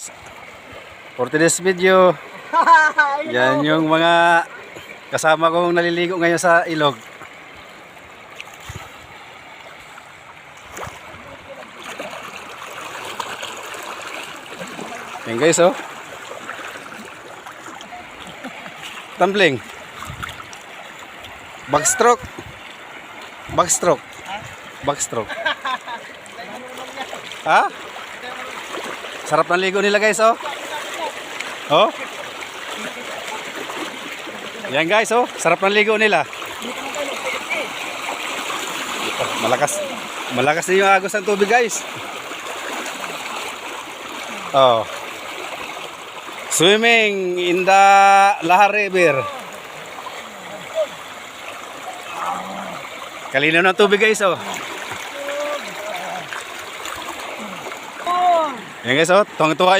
guys, for today's video, yan yung mga kasama kong naliligo ngayon sa ilog. Yan guys, oh. Tumbling. Backstroke. Backstroke. Backstroke. Ha? Sarap ng ligo nila guys, oh. Oh. Yan guys, oh. Sarap ng ligo nila. Malakas din yung agos ng tubig guys. Oh. Swimming in the Lahar River. Kalinaw ng tubig guys, oh. Yan guys, oh. Tuwang-tuwa yung